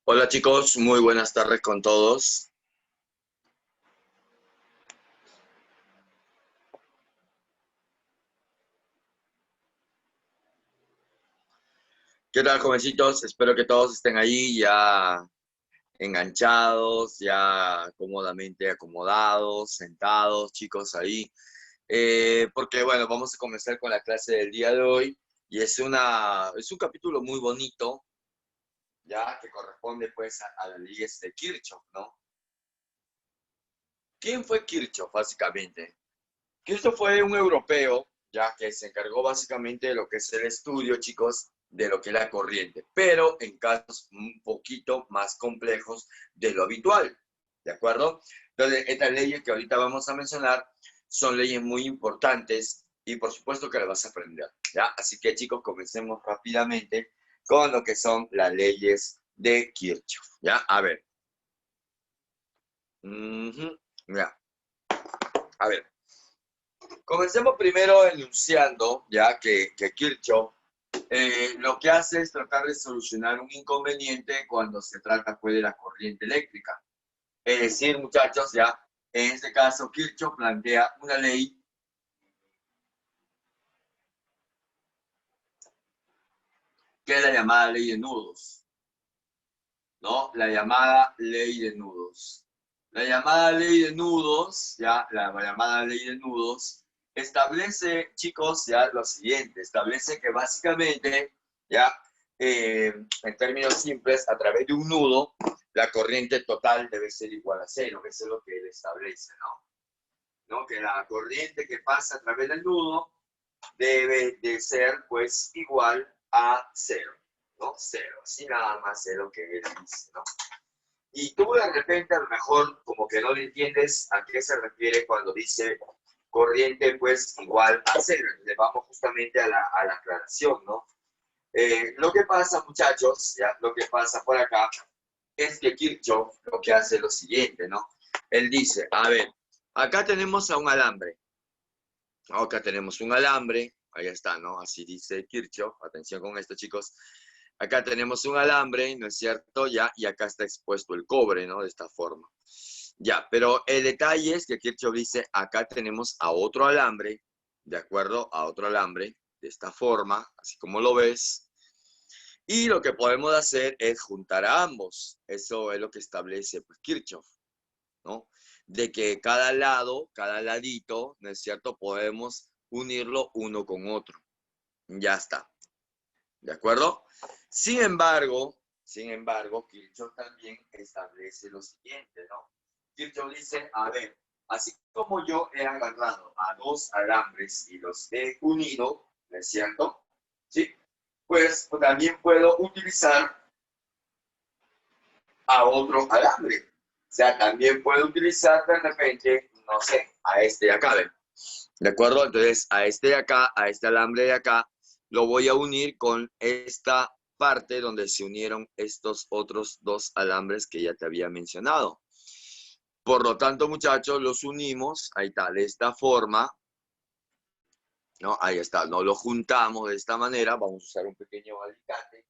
Hola chicos, muy buenas tardes con todos. ¿Qué tal, jovencitos? Espero que todos estén ahí ya enganchados, ya cómodamente acomodados, sentados, chicos, ahí. Porque bueno, vamos a comenzar con la clase del día de hoy y es un capítulo muy bonito, ya que corresponde pues a las leyes de Kirchhoff, ¿no? ¿Quién fue Kirchhoff, básicamente? Kirchhoff fue un europeo, ya que se encargó básicamente de lo que es el estudio, chicos, de lo que es la corriente, pero en casos un poquito más complejos de lo habitual, ¿de acuerdo? Entonces, estas leyes que ahorita vamos a mencionar son leyes muy importantes y por supuesto que las vas a aprender, ¿ya? Así que, chicos, comencemos rápidamente con lo que son las leyes de Kirchhoff, ¿ya? A ver. Ya. A ver. Comencemos primero enunciando ya que Kirchhoff lo que hace es tratar de solucionar un inconveniente cuando se trata pues, de la corriente eléctrica. Es decir, muchachos, ya en este caso Kirchhoff plantea una ley que es la llamada ley de nudos, ¿no? La llamada ley de nudos. La llamada ley de nudos, ya, la llamada ley de nudos, establece, chicos, ya lo siguiente, establece que básicamente, ya, en términos simples, a través de un nudo, la corriente total debe ser igual a cero, eso es lo que él establece, ¿no? Que la corriente que pasa a través del nudo debe de ser, pues, igual a cero, ¿no? Cero, así nada más es lo que él dice, ¿no? Y tú de repente a lo mejor como que no le entiendes a qué se refiere cuando dice corriente pues igual a cero. Le vamos justamente a la aclaración, ¿no? Lo que pasa, muchachos, ya, lo que pasa por acá es que Kirchhoff lo que hace es lo siguiente, ¿no? Él dice, a ver, acá tenemos a un alambre. Acá tenemos un alambre, ahí está, ¿no? Así dice Kirchhoff, atención con esto, chicos. Acá tenemos un alambre, ¿no es cierto? Ya, y acá está expuesto el cobre, ¿no? De esta forma. Ya, pero el detalle es que Kirchhoff dice, acá tenemos a otro alambre, ¿de acuerdo? A otro alambre, de esta forma, así como lo ves. Y lo que podemos hacer es juntar a ambos. Eso es lo que establece pues, Kirchhoff, ¿no? De que cada lado, cada ladito, ¿no es cierto? Podemos unirlo uno con otro. Ya está. ¿De acuerdo? Sin embargo, Kirchhoff también establece lo siguiente, ¿no? Kirchhoff dice, a ver, así como yo he agarrado a dos alambres y los he unido, ¿no es cierto? ¿Sí? Pues también puedo utilizar a otro alambre. O sea, también puedo utilizar de repente, no sé, a este de acá, ¿ven? ¿De acuerdo? Entonces, a este de acá, a este alambre de acá, lo voy a unir con esta parte donde se unieron estos otros dos alambres que ya te había mencionado. Por lo tanto, muchachos, los unimos, ahí está, de esta forma, ¿no? Ahí está, no lo juntamos de esta manera, vamos a usar un pequeño alicate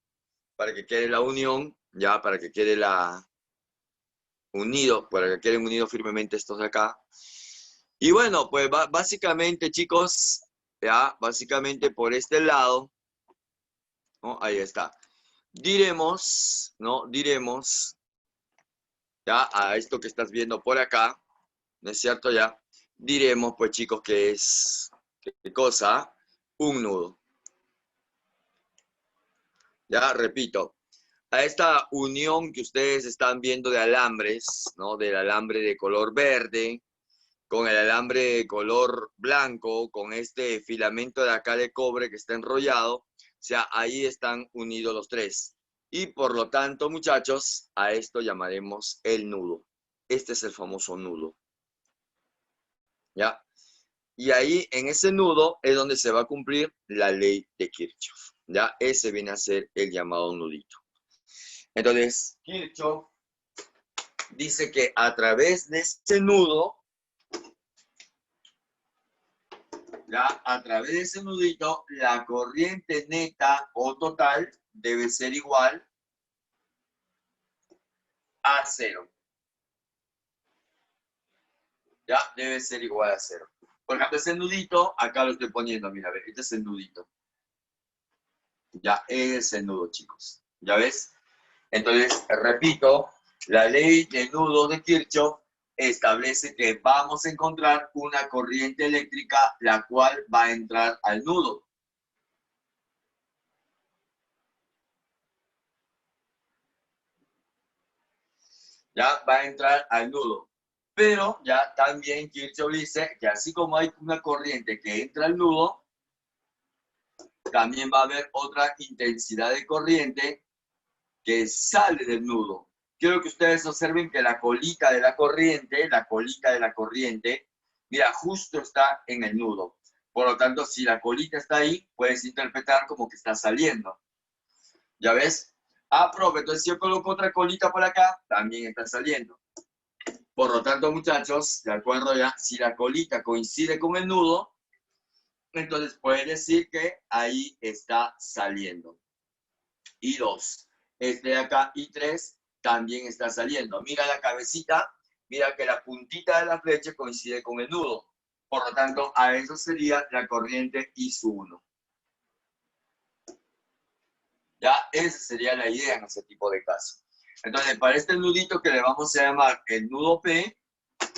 para que quede la unión, ya, para que quede unido, para que queden unidos firmemente estos de acá. Y bueno, pues básicamente, chicos, ya, básicamente por este lado, ¿no? Ahí está. Diremos, ¿no? Diremos, ya, a esto que estás viendo por acá, ¿no es cierto? Ya, diremos, pues chicos, que es, ¿qué cosa? Un nudo. Ya, repito, a esta unión que ustedes están viendo de alambres, ¿no? Del alambre de color verde, con el alambre de color blanco, con este filamento de acá de cobre que está enrollado, o sea, ahí están unidos los tres. Y por lo tanto, muchachos, a esto llamaremos el nudo. Este es el famoso nudo. ¿Ya? Y ahí, en ese nudo, es donde se va a cumplir la ley de Kirchhoff. ¿Ya? Ese viene a ser el llamado nudito. Entonces, Kirchhoff dice que a través de ese nudo, ya, a través de ese nudito, la corriente neta o total debe ser igual a 0. Ya, debe ser igual a 0. Por ejemplo, ese nudito, acá lo estoy poniendo, mira, a ver, este es el nudito. Ya, es el nudo, chicos. ¿Ya ves? Entonces, repito, la ley de nudo de Kirchhoff establece que vamos a encontrar una corriente eléctrica la cual va a entrar al nudo. Ya va a entrar al nudo. Pero ya también Kirchhoff dice que así como hay una corriente que entra al nudo, también va a haber otra intensidad de corriente que sale del nudo. Quiero que ustedes observen que la colita de la corriente, mira, justo está en el nudo. Por lo tanto, si la colita está ahí, puedes interpretar como que está saliendo. ¿Ya ves? Ah, profe, entonces si yo coloco otra colita por acá, también está saliendo. Por lo tanto, muchachos, de acuerdo ya, si la colita coincide con el nudo, entonces puede decir que ahí está saliendo. Y 2. Este de acá, I3, también está saliendo. Mira la cabecita, mira que la puntita de la flecha coincide con el nudo. Por lo tanto, a eso sería la corriente I1. Ya, esa sería la idea en ese tipo de caso. Entonces, para este nudito que le vamos a llamar el nudo P,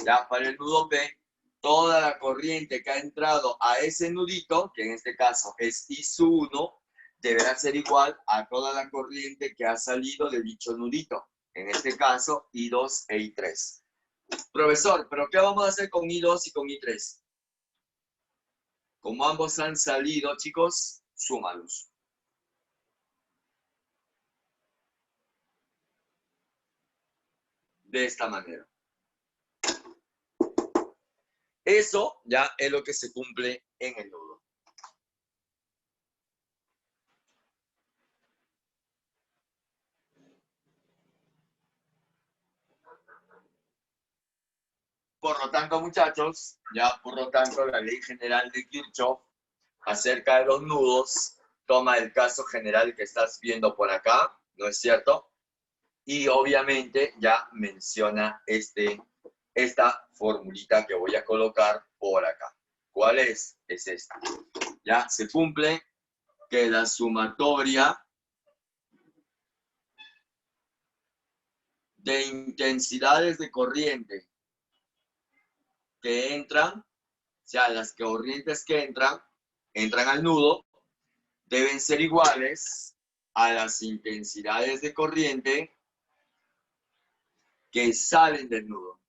ya para el nudo P, toda la corriente que ha entrado a ese nudito, que en este caso es I1, deberá ser igual a toda la corriente que ha salido de dicho nudito. En este caso, I2 e I3. Profesor, ¿pero qué vamos a hacer con I2 y con I3? Como ambos han salido, chicos, súmalos. De esta manera. Eso ya es lo que se cumple en el nudo. Por lo tanto, muchachos, la ley general de Kirchhoff acerca de los nudos toma el caso general que estás viendo por acá, ¿no es cierto? Y obviamente ya menciona esta formulita que voy a colocar por acá. ¿Cuál es? Es esta. Ya se cumple que la sumatoria de intensidades de corriente que entran, o sea, las corrientes que entran al nudo, deben ser iguales a las intensidades de corriente que salen del nudo.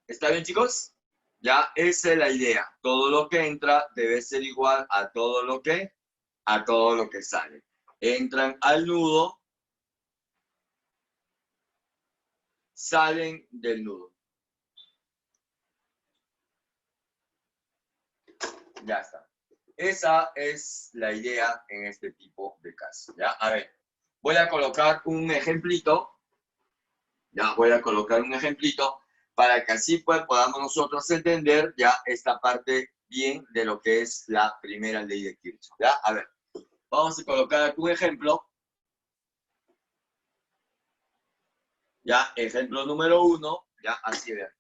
¿Está bien, chicos? Ya, esa es la idea. Todo lo que entra debe ser igual a todo lo que sale. Entran al nudo, salen del nudo. Ya está. Esa es la idea en este tipo de casos. ¿Ya? A ver, voy a colocar un ejemplito. Ya, voy a colocar un ejemplito para que así pues podamos nosotros entender ya esta parte bien de lo que es la primera ley de Kirchhoff. ¿Ya? A ver, vamos a colocar un ejemplo. Ya, ejemplo número 1, ya, así a ver.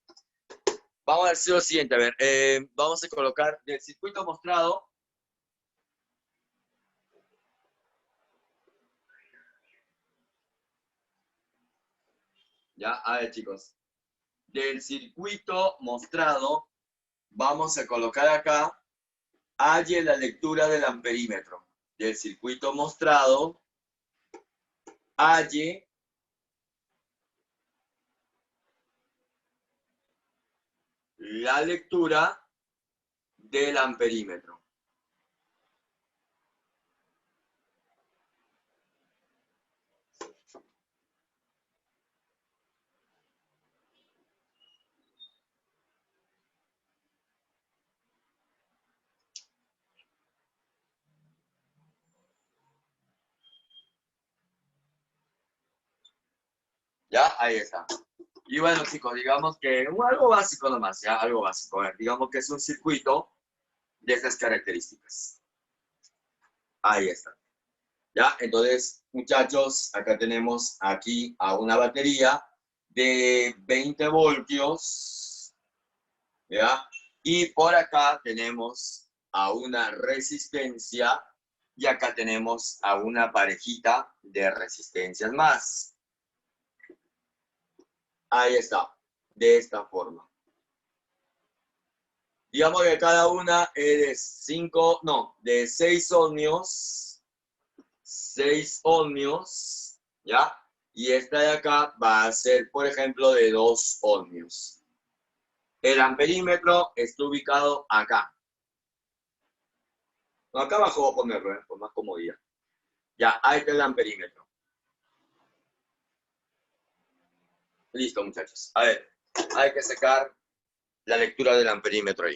Vamos a decir lo siguiente, a ver, vamos a colocar del circuito mostrado. Ya, a ver, chicos. Del circuito mostrado, vamos a colocar acá, halle la lectura del amperímetro. Del circuito mostrado, halle la lectura del amperímetro. Ya, ahí está. Y bueno, chicos, digamos que algo básico nomás, ya, algo básico. A ver, digamos que es un circuito de estas características. Ahí está. ¿Ya? Entonces, muchachos, acá tenemos aquí a una batería de 20 voltios, ¿ya? Y por acá tenemos a una resistencia y acá tenemos a una parejita de resistencias más. Ahí está, de esta forma. Digamos que cada una es de 6 ohmios, 6 ohmios, ¿ya? Y esta de acá va a ser, por ejemplo, de 2 ohmios. El amperímetro está ubicado acá. Acá abajo voy a ponerlo, por más comodidad. Ya, ahí está el amperímetro. Listo, muchachos. A ver, hay que sacar la lectura del amperímetro ahí.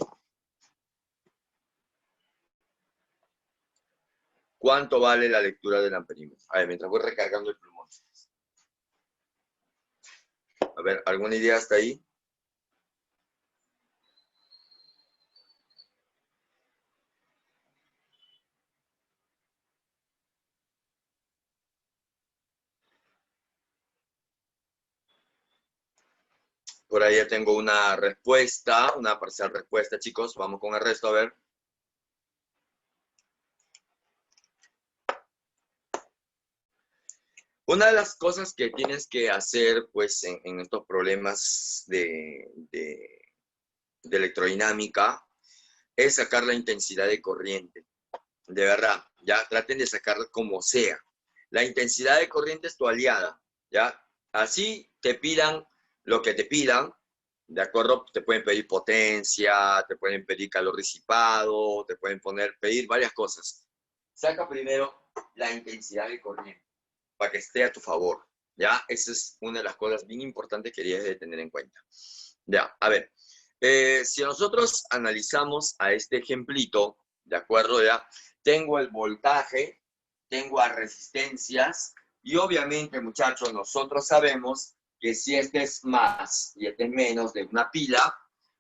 ¿Cuánto vale la lectura del amperímetro? A ver, mientras voy recargando el plumón. A ver, ¿alguna idea hasta ahí? Por ahí ya tengo una respuesta, una parcial respuesta, chicos. Vamos con el resto, a ver. Una de las cosas que tienes que hacer, pues, en estos problemas de electrodinámica, es sacar la intensidad de corriente. De verdad, ya traten de sacarla como sea. La intensidad de corriente es tu aliada, ¿ya? Así te pidan lo que te pidan, ¿de acuerdo? Te pueden pedir potencia, te pueden pedir calor disipado, te pueden pedir varias cosas. Saca primero la intensidad de corriente para que esté a tu favor, ¿ya? Esa es una de las cosas bien importantes que debes de tener en cuenta. Ya, a ver, si nosotros analizamos a este ejemplito, ¿de acuerdo? Ya, tengo el voltaje, tengo a resistencias, y obviamente, muchachos, nosotros sabemos que si este es más y este es menos de una pila,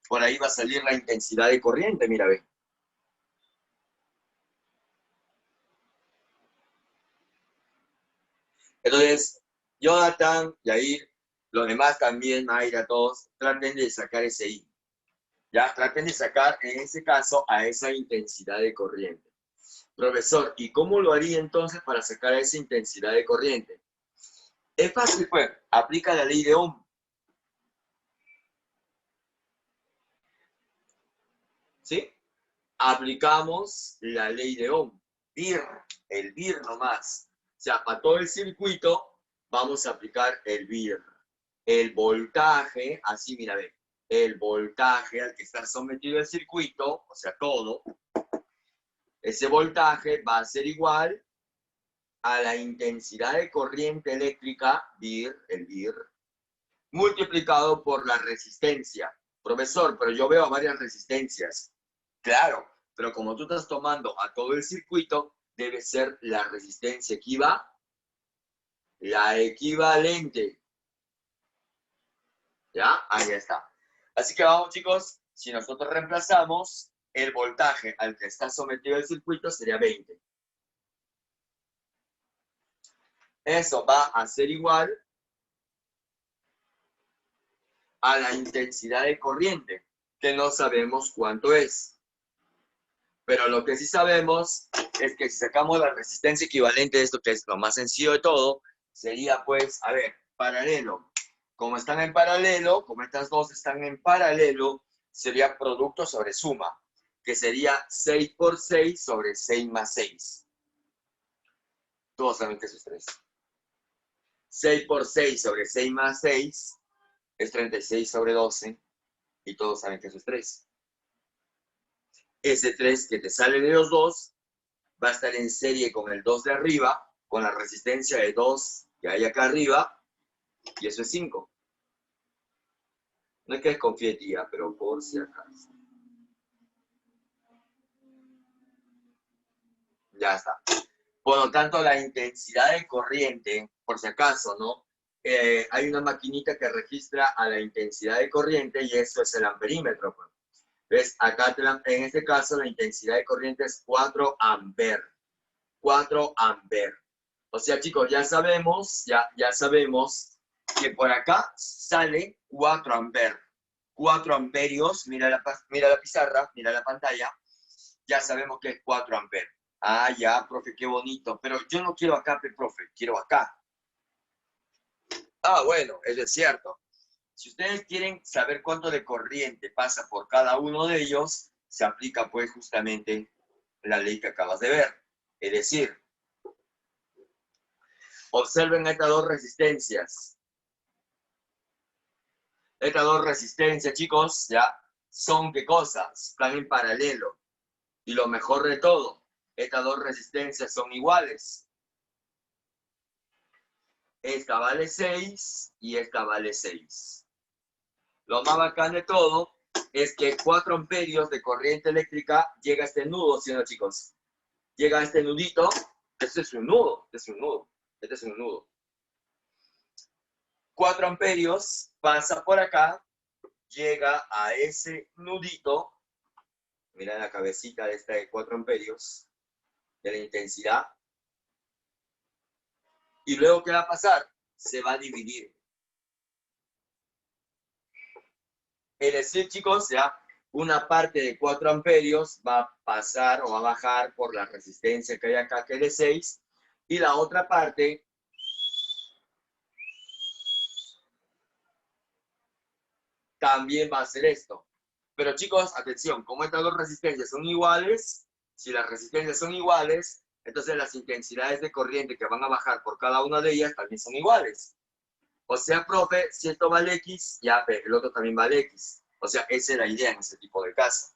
por ahí va a salir la intensidad de corriente, mira, ve. Entonces, Jonathan, Yair, los demás también, Mayra, todos, traten de sacar ese I. Ya, traten de sacar en ese caso a esa intensidad de corriente. Profesor, ¿y cómo lo haría entonces para sacar esa intensidad de corriente? Es fácil, pues, aplica la ley de Ohm. ¿Sí? Aplicamos la ley de Ohm. BIR, el BIR nomás. O sea, para todo el circuito vamos a aplicar el BIR. El voltaje, así mira, ve, el voltaje al que está sometido el circuito, o sea, todo, ese voltaje va a ser igual a la intensidad de corriente eléctrica, BIR, el BIR, multiplicado por la resistencia. Profesor, pero yo veo varias resistencias. Claro, pero como tú estás tomando a todo el circuito, debe ser la resistencia la equivalente. ¿Ya? Ahí está. Así que vamos, chicos, si nosotros reemplazamos el voltaje al que está sometido el circuito, sería 20. Eso va a ser igual a la intensidad de corriente, que no sabemos cuánto es. Pero lo que sí sabemos es que si sacamos la resistencia equivalente de esto, que es lo más sencillo de todo, sería pues, a ver, paralelo. Como están en paralelo, como estas dos están en paralelo, sería producto sobre suma, que sería 6 por 6 sobre 6 más 6. Todos saben que eso es 3. 6 por 6 sobre 6 más 6 es 36 sobre 12, y todos saben que eso es 3. Ese 3 que te sale de los dos va a estar en serie con el 2 de arriba, con la resistencia de 2 que hay acá arriba, y eso es 5. No es que desconfíe de ti, pero por si acaso. Ya está. Por lo tanto, la intensidad de corriente, por si acaso, ¿no? Hay una maquinita que registra a la intensidad de corriente y eso es el amperímetro. Pues. ¿Ves? Acá en este caso la intensidad de corriente es 4 amperes. 4 amperes. O sea, chicos, ya sabemos que por acá sale 4 amperes. 4 amperios, mira la pizarra, mira la pantalla, ya sabemos que es 4 amperes. Ah, ya, profe, qué bonito. Pero yo no quiero acá, profe, quiero acá. Ah, bueno, eso es cierto. Si ustedes quieren saber cuánto de corriente pasa por cada uno de ellos, se aplica pues justamente la ley que acabas de ver. Es decir, observen estas dos resistencias. Estas dos resistencias, chicos, ya son ¿qué cosas? Están en paralelo. Y lo mejor de todo, estas dos resistencias son iguales. Esta vale 6 y esta vale 6. Lo más bacán de todo es que 4 amperios de corriente eléctrica llega a este nudo, ¿sí o no, chicos? Llega a este nudito. Este es un nudo, este es un nudo. 4 amperios pasa por acá, llega a ese nudito. Mira la cabecita de esta de 4 amperios, de la intensidad. Y luego, ¿qué va a pasar? Se va a dividir. Es decir, chicos, ya una parte de 4 amperios va a pasar o va a bajar por la resistencia que hay acá, que es de 6, y la otra parte también va a hacer esto. Pero chicos, atención, como estas dos resistencias son iguales, si las resistencias son iguales, entonces las intensidades de corriente que van a bajar por cada una de ellas también son iguales. O sea, profe, si esto vale X, ya el otro también vale X. O sea, esa es la idea en ese tipo de caso.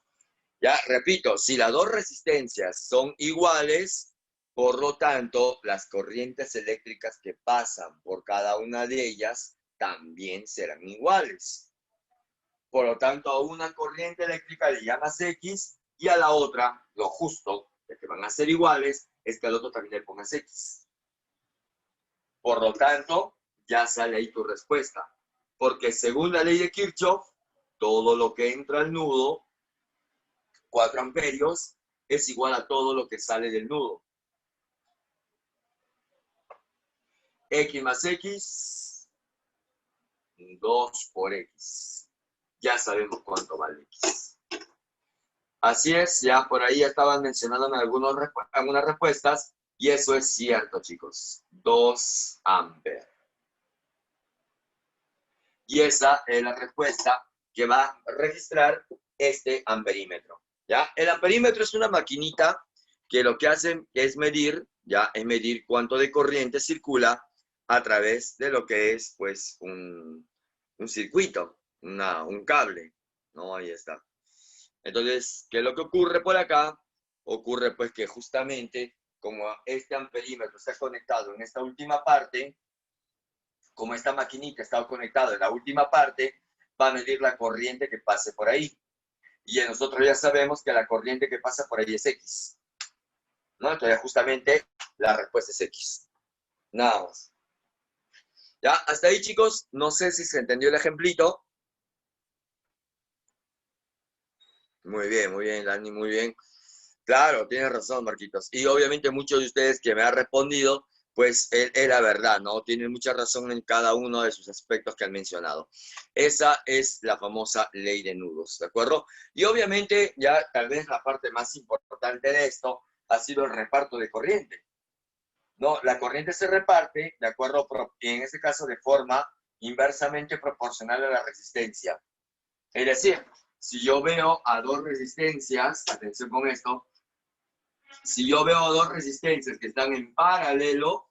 Ya, repito, si las dos resistencias son iguales, por lo tanto, las corrientes eléctricas que pasan por cada una de ellas también serán iguales. Por lo tanto, a una corriente eléctrica le llamas X y a la otra, lo justo, de que van a ser iguales, es que al otro también le pongas X. Por lo tanto, ya sale ahí tu respuesta. Porque según la ley de Kirchhoff, todo lo que entra al nudo, 4 amperios, es igual a todo lo que sale del nudo. X más X, 2 por X. Ya sabemos cuánto vale X. Así es, ya por ahí estaban mencionando algunas respuestas, y eso es cierto, chicos. 2 amperes. Y esa es la respuesta que va a registrar este amperímetro. ¿Ya? El amperímetro es una maquinita que lo que hace es medir, ¿ya? Es medir cuánto de corriente circula a través de lo que es, pues, un circuito, un cable, ¿no? Ahí está. Entonces, ¿qué es lo que ocurre por acá? Ocurre, pues, que justamente, como este amperímetro está conectado en esta última parte, como esta maquinita está conectada en la última parte, va a medir la corriente que pase por ahí. Y nosotros ya sabemos que la corriente que pasa por ahí es X. ¿No? Entonces, justamente, la respuesta es X. Nada más. ¿Ya? Hasta ahí, chicos. No sé si se entendió el ejemplito. Muy bien, Dani, muy bien. Claro, tienes razón, Marquitos. Y obviamente muchos de ustedes que me han respondido, pues es la verdad, ¿no? Tienen mucha razón en cada uno de sus aspectos que han mencionado. Esa es la famosa ley de nudos, ¿de acuerdo? Y obviamente ya tal vez la parte más importante de esto ha sido el reparto de corriente. ¿No? La corriente se reparte, ¿de acuerdo? En este caso de forma inversamente proporcional a la resistencia. Es decir, si yo veo a dos resistencias, atención con esto, si yo veo dos resistencias que están en paralelo,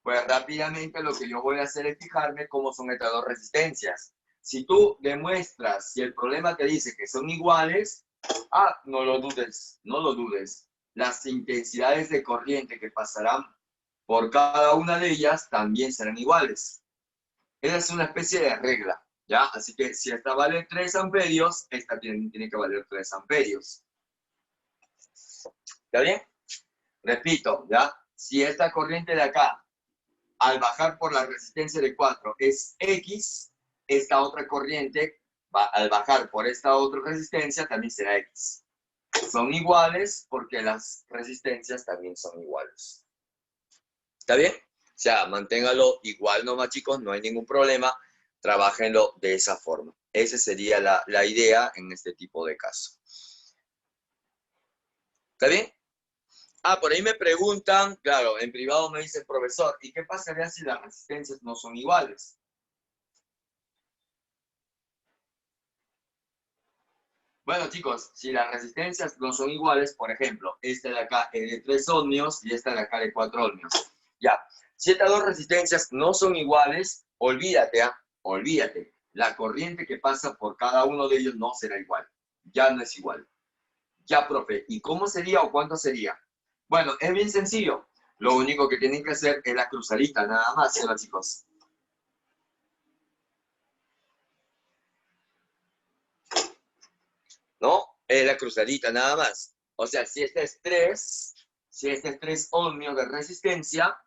pues rápidamente lo que yo voy a hacer es fijarme cómo son estas dos resistencias. Si tú demuestras, si el problema te dice que son iguales, no lo dudes, no lo dudes. Las intensidades de corriente que pasarán por cada una de ellas también serán iguales. Esa es una especie de regla, ¿ya? Así que si esta vale 3 amperios, esta tiene que valer 3 amperios. ¿Está bien? Repito, ¿ya? Si esta corriente de acá, al bajar por la resistencia de 4 es X, esta otra corriente al bajar por esta otra resistencia también será X. Son iguales porque las resistencias también son iguales. ¿Está bien? O sea, manténgalo igual nomás, chicos, no hay ningún problema. Trabájenlo de esa forma. Esa sería la idea en este tipo de caso. ¿Está bien? Ah, por ahí me preguntan, claro, en privado me dice el profesor, ¿y qué pasaría si las resistencias no son iguales? Bueno, chicos, si las resistencias no son iguales, por ejemplo, esta de acá es de 3 ohmios y esta de acá de 4 ohmios. Ya, si estas dos resistencias no son iguales, olvídate, olvídate. La corriente que pasa por cada uno de ellos no será igual. Ya no es igual. Ya, profe, ¿y cómo sería o cuánto sería? Bueno, es bien sencillo. Lo único que tienen que hacer es la cruzadita, nada más, ¿sí, chicos? ¿No? Es la cruzadita, nada más. O sea, si este es 3 ohmios de resistencia,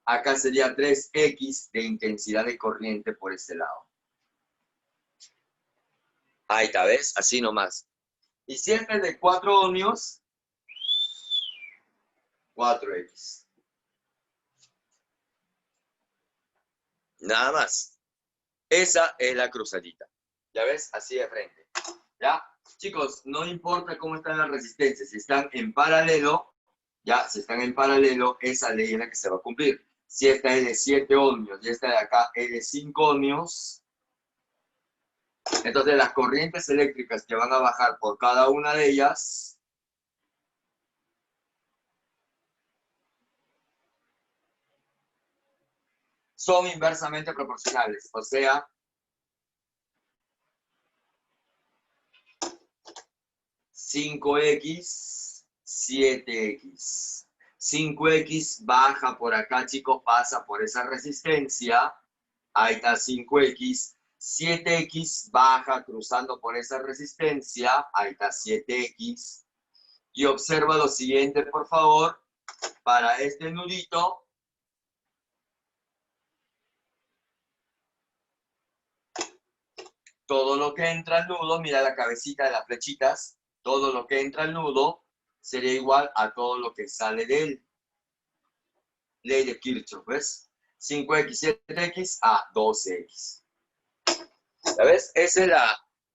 acá sería 3X de intensidad de corriente por este lado. Ahí está, ¿ves? Así nomás. Y si este es de 4 ohmios, 4X. Nada más. Esa es la cruzadita. ¿Ya ves? Así de frente. ¿Ya? Chicos, no importa cómo están las resistencias. Si están en paralelo, ya, si están en paralelo, esa ley es la que se va a cumplir. Si esta es de 7 ohmios y esta de acá es de 5 ohmios, entonces las corrientes eléctricas que van a bajar por cada una de ellas son inversamente proporcionales. O sea, 5X, 7X. 5X baja por acá, chicos, pasa por esa resistencia. Ahí está 5X. 7X baja cruzando por esa resistencia. Ahí está 7X. Y observa lo siguiente, por favor. Para este nudito, todo lo que entra al nudo, mira la cabecita de las flechitas, todo lo que entra al nudo sería igual a todo lo que sale de él. Ley de Kirchhoff, ¿ves? 5X, 7X a 12X. ¿Sabes? Esa es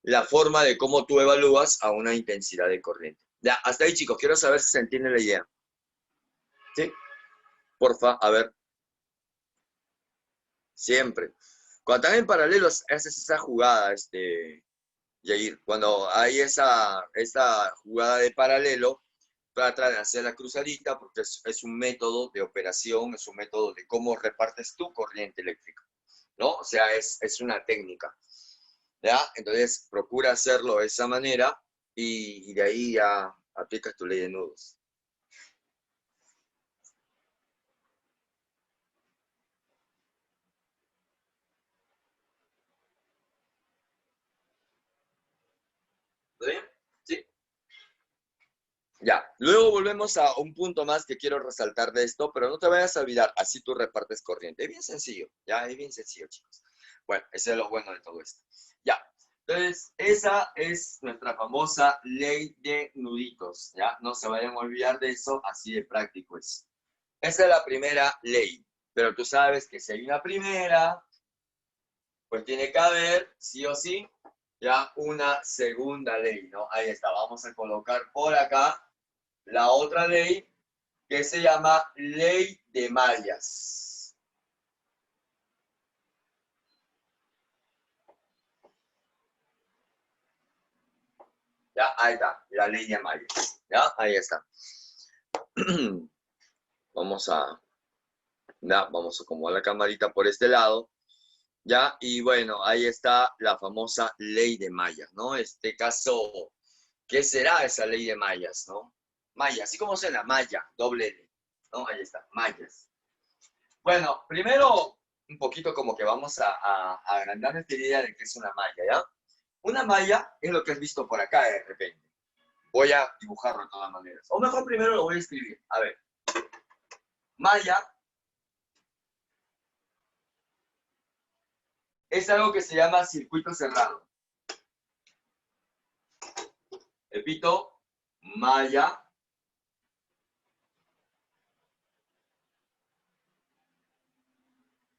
la forma de cómo tú evalúas a una intensidad de corriente. Ya, hasta ahí, chicos. Quiero saber si se entiende la idea. ¿Sí? Porfa, a ver. Siempre. Cuando están en paralelo, haces esa jugada, Yair. Cuando hay esa jugada de paralelo, trata de hacer la cruzadita porque es un método de operación, es un método de cómo repartes tu corriente eléctrica, ¿no? O sea, es una técnica, ¿ya? Entonces, procura hacerlo de esa manera y de ahí ya aplicas tu ley de nudos. ¿Está bien? ¿Sí? Ya, luego volvemos a un punto más que quiero resaltar de esto, pero no te vayas a olvidar, así tú repartes corriente. Es bien sencillo, ya, es bien sencillo, chicos. Bueno, ese es lo bueno de todo esto. Ya, entonces, esa es nuestra famosa ley de nuditos, ¿ya? No se vayan a olvidar de eso, así de práctico es. Esa es la primera ley, pero tú sabes que si hay una primera, pues tiene que haber, sí o sí, ya una segunda ley, ¿no? Ahí está, vamos a colocar por acá la otra ley que se llama ley de mallas. Ya, ahí está, la ley de mallas. Ya, ahí está. Vamos a acomodar la camarita por este lado. Ya, y bueno, ahí está la famosa ley de mallas, ¿no? Este caso, ¿qué será esa ley de mallas, no? Malla, así como suena, malla, doble L, ¿no? Ahí está, mallas. Bueno, primero, un poquito como que vamos a agrandar esta idea de qué es una malla, ¿ya? Una malla es lo que has visto por acá de repente. Voy a dibujarlo de todas maneras. O mejor primero lo voy a escribir. A ver. Malla Es algo que se llama circuito cerrado. Repito, malla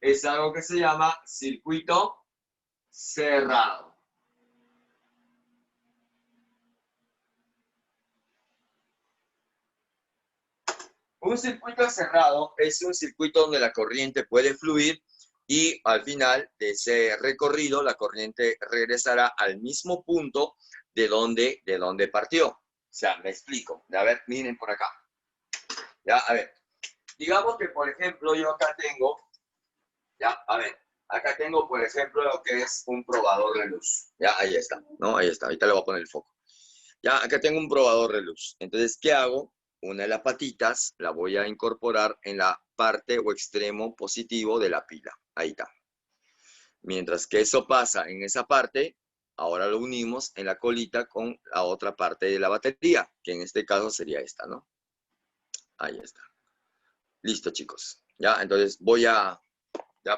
es algo que se llama circuito cerrado. Un circuito cerrado es un circuito donde la corriente puede fluir y al final de ese recorrido la corriente regresará al mismo punto de donde partió. O sea, me explico. A ver, miren por acá. Ya, a ver. Digamos que, por ejemplo, yo acá tengo, ya, a ver, acá tengo, por ejemplo, lo que es un probador de luz. Ya, ahí está, ¿no? Ahí está, ahorita le voy a poner el foco. Ya, acá tengo un probador de luz. Entonces, ¿qué hago? Una de las patitas la voy a incorporar en la parte o extremo positivo de la pila. Ahí está. Mientras que eso pasa en esa parte, ahora lo unimos en la colita con la otra parte de la batería, que en este caso sería esta, ¿no? Ahí está. Listo, chicos. Ya, entonces voy a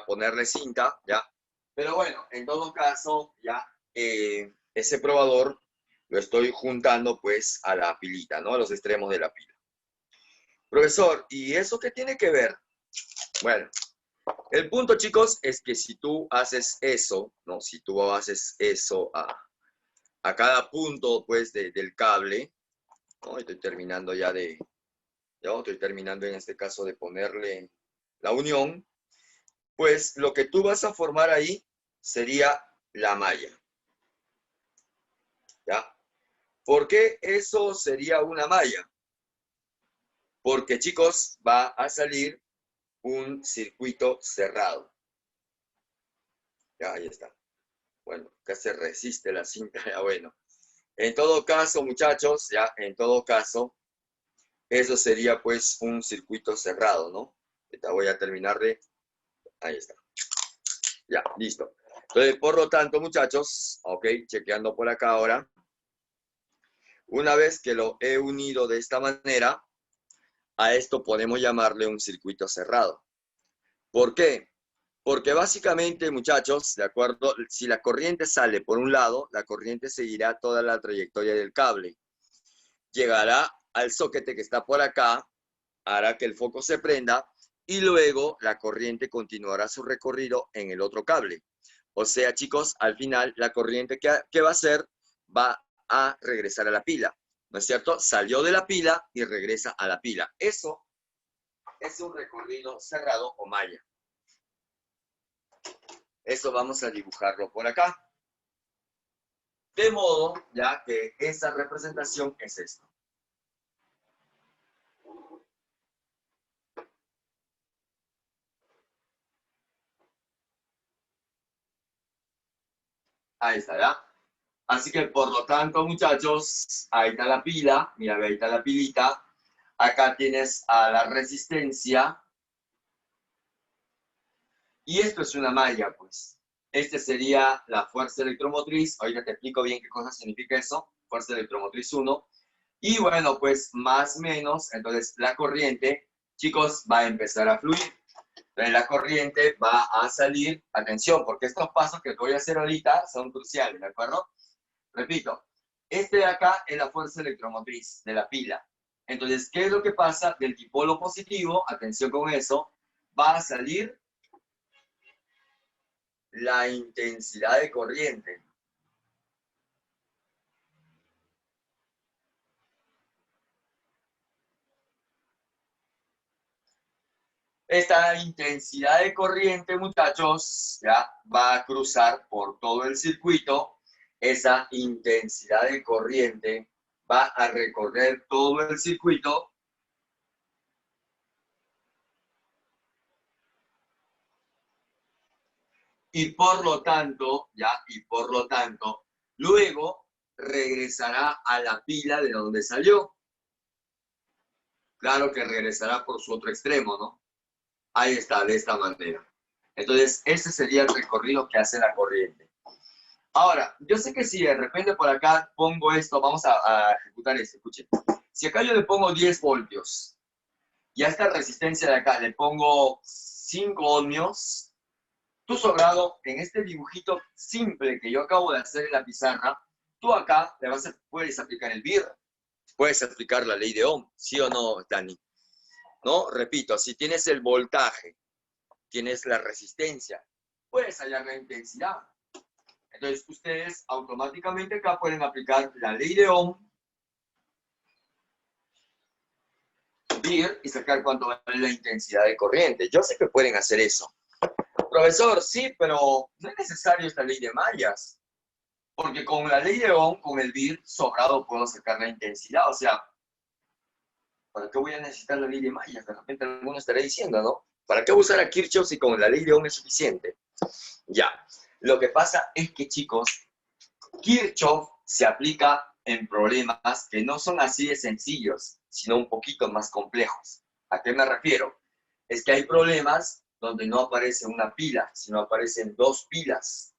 ponerle cinta, ya. Pero bueno, en todo caso, ya ese probador lo estoy juntando pues a la pilita, ¿no? A los extremos de la pila. Profesor, ¿y eso qué tiene que ver? Bueno, el punto, chicos, es que si tú haces eso, ¿no? Si tú haces eso a cada punto, pues, del cable, ¿no? Estoy terminando estoy terminando en este caso de ponerle la unión, pues lo que tú vas a formar ahí sería la malla, ¿ya? ¿Por qué eso sería una malla? Porque, chicos, va a salir un circuito cerrado. Ya, ahí está. Bueno, acá se resiste la cinta, ya bueno. En todo caso, muchachos, ya, en todo caso, eso sería pues un circuito cerrado, ¿no? Ahorita voy a terminar de... Ahí está. Ya, listo. Entonces, por lo tanto, muchachos, ok, chequeando por acá ahora. Una vez que lo he unido de esta manera, a esto podemos llamarle un circuito cerrado. ¿Por qué? Porque básicamente, muchachos, de acuerdo, si la corriente sale por un lado, la corriente seguirá toda la trayectoria del cable. Llegará al soquete que está por acá, hará que el foco se prenda y luego la corriente continuará su recorrido en el otro cable. O sea, chicos, al final la corriente que va a hacer va a regresar a la pila. ¿No es cierto? Salió de la pila y regresa a la pila. Eso es un recorrido cerrado o malla. Eso vamos a dibujarlo por acá. De modo, ya que esa representación es esto. Ahí está, ¿ya? Así que, por lo tanto, muchachos, ahí está la pila. Mira, ahí está la pilita. Acá tienes a la resistencia. Y esto es una malla, pues. Este sería la fuerza electromotriz. Ahorita te explico bien qué cosa significa eso. Fuerza electromotriz 1. Y bueno, pues más o menos, entonces la corriente, chicos, va a empezar a fluir. Entonces la corriente va a salir, atención, porque estos pasos que voy a hacer ahorita son cruciales, ¿de acuerdo? Repito, este de acá es la fuerza electromotriz de la pila. Entonces, ¿qué es lo que pasa? Del dipolo positivo, atención con eso, va a salir la intensidad de corriente. Esta intensidad de corriente, muchachos, ya va a cruzar por todo el circuito. Esa intensidad de corriente va a recorrer todo el circuito. Y por lo tanto, luego regresará a la pila de donde salió. Claro que regresará por su otro extremo, ¿no? Ahí está, de esta manera. Entonces, ese sería el recorrido que hace la corriente. Ahora, yo sé que si de repente por acá pongo esto, vamos a ejecutar esto, escuchen. Si acá yo le pongo 10 voltios y a esta resistencia de acá le pongo 5 ohmios, Tú sobrado, en este dibujito simple que yo acabo de hacer en la pizarra, tú acá puedes aplicar el BIR, puedes aplicar la ley de Ohm, ¿sí o no, Dani? ¿No? Repito, si tienes el voltaje, tienes la resistencia, puedes hallar la intensidad. Entonces, ustedes automáticamente acá pueden aplicar la ley de Ohm, BIR, y sacar cuánto vale la intensidad de corriente. Yo sé que pueden hacer eso. Profesor, sí, pero no es necesario esta ley de mallas. Porque con la ley de Ohm, con el BIR, sobrado puedo sacar la intensidad. O sea, ¿para qué voy a necesitar la ley de mallas? De repente alguno estará diciendo, ¿no? ¿Para qué usar a Kirchhoff si con la ley de Ohm es suficiente? Ya. Lo que pasa es que, chicos, Kirchhoff se aplica en problemas que no son así de sencillos, sino un poquito más complejos. ¿A qué me refiero? Es que hay problemas donde no aparece una pila, sino aparecen dos pilas.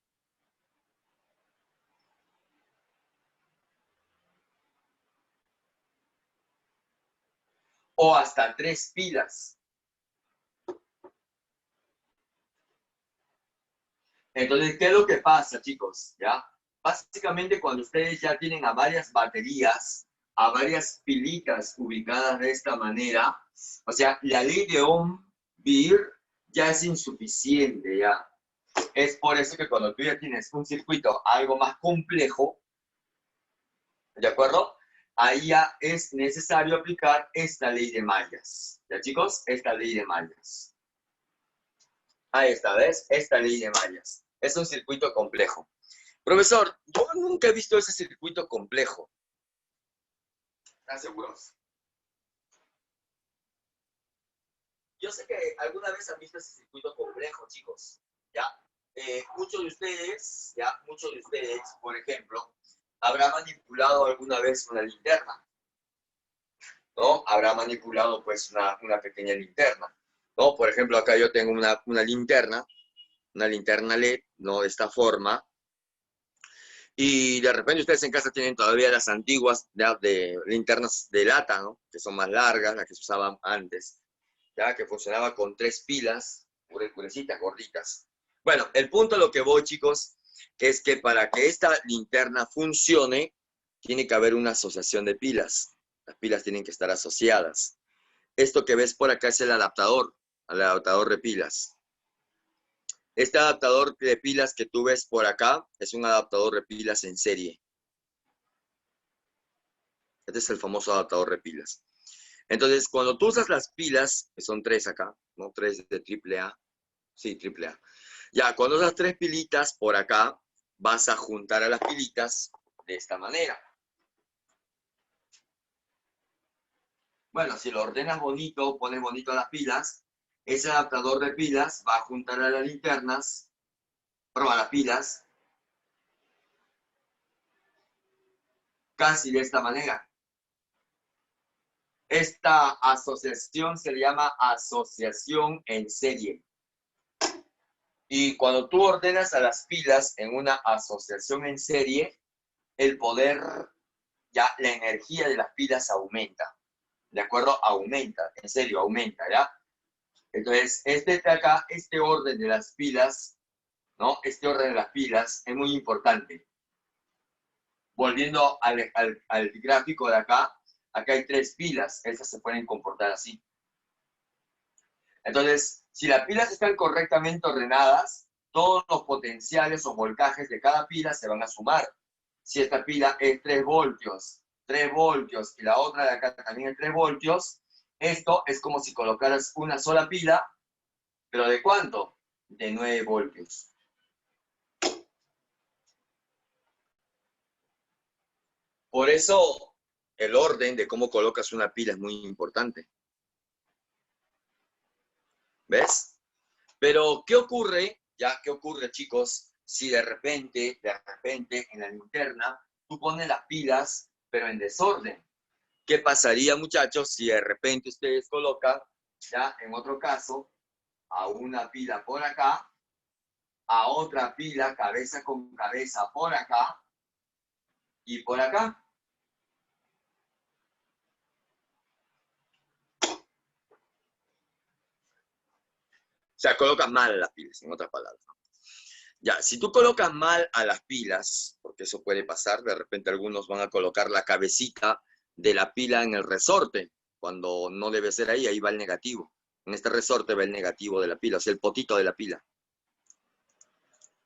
O hasta tres pilas. Entonces, ¿qué es lo que pasa, chicos? ¿Ya? Básicamente, cuando ustedes ya tienen a varias baterías, a varias pilitas ubicadas de esta manera, o sea, la ley de Ohm, BIR, ya es insuficiente, ya. Es por eso que cuando tú ya tienes un circuito algo más complejo, ¿de acuerdo? Ahí ya es necesario aplicar esta ley de mallas. ¿Ya, chicos? Esta ley de mallas. Ahí está, ¿ves? Esta ley de mallas. Es un circuito complejo. Profesor, yo nunca he visto ese circuito complejo. ¿Están seguros? Yo sé que alguna vez han visto ese circuito complejo, chicos. ¿Ya? Muchos de ustedes, por ejemplo, habrá manipulado alguna vez una linterna, ¿no? Habrá manipulado, pues, una pequeña linterna, ¿no? Por ejemplo, acá yo tengo una linterna LED, ¿no? De esta forma. Y de repente ustedes en casa tienen todavía las antiguas de linternas de lata, ¿no? Que son más largas, las que se usaban antes, ya que funcionaba con tres pilas, purecitas, gorditas. Bueno, el punto a lo que voy, chicos, es que para que esta linterna funcione, tiene que haber una asociación de pilas. Las pilas tienen que estar asociadas. Esto que ves por acá es el adaptador de pilas. Este adaptador de pilas que tú ves por acá es un adaptador de pilas en serie. Este es el famoso adaptador de pilas. Entonces, cuando tú usas las pilas, que son tres acá, ¿no? Tres de AAA. Sí, AAA. Ya, cuando usas tres pilitas por acá, vas a juntar a las pilitas de esta manera. Bueno, si lo ordenas bonito, pones bonito las pilas, ese adaptador de pilas va a juntar a las linternas, perdón, a las pilas, casi de esta manera. Esta asociación se llama asociación en serie. Y cuando tú ordenas a las pilas en una asociación en serie, el poder, ya la energía de las pilas aumenta. ¿De acuerdo? Aumenta, en serio, aumenta, ¿ya? Entonces, este de acá, este orden de las pilas, ¿no? Este orden de las pilas es muy importante. Volviendo al gráfico de acá, acá hay tres pilas, estas se pueden comportar así. Entonces, si las pilas están correctamente ordenadas, todos los potenciales o voltajes de cada pila se van a sumar. Si esta pila es 3 voltios y la otra de acá también es 3 voltios, esto es como si colocaras una sola pila, pero ¿de cuánto? De 9 voltios. Por eso el orden de cómo colocas una pila es muy importante. ¿Ves? Pero, ¿qué ocurre? Ya, ¿qué ocurre, chicos? Si de repente, en la linterna, tú pones las pilas, pero en desorden. ¿Qué pasaría, muchachos, si de repente ustedes colocan, ya, en otro caso, a una pila por acá, a otra pila cabeza con cabeza por acá y por acá? O sea, colocan mal las pilas, en otras palabras. Ya, si tú colocas mal a las pilas, porque eso puede pasar, de repente algunos van a colocar la cabecita de la pila en el resorte, cuando no debe ser ahí, ahí va el negativo. En este resorte va el negativo de la pila, o sea, el potito de la pila.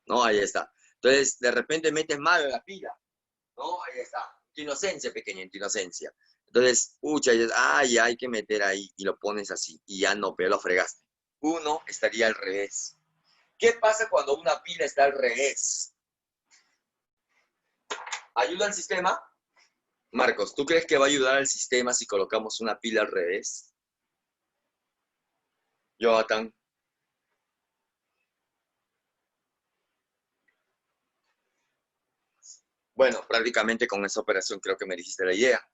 ¿No? Ahí está. Entonces, de repente metes mal a la pila, ¿no? Ahí está. Tu inocencia, pequeña, tu inocencia. Entonces, pucha, ya hay que meter ahí, y lo pones así, y ya no, pero lo fregaste. Uno estaría al revés. ¿Qué pasa cuando una pila está al revés? ¿Ayuda al sistema? Marcos, ¿tú crees que va a ayudar al sistema si colocamos una pila al revés? Jonathan. Bueno, prácticamente con esa operación creo que me dijiste la idea.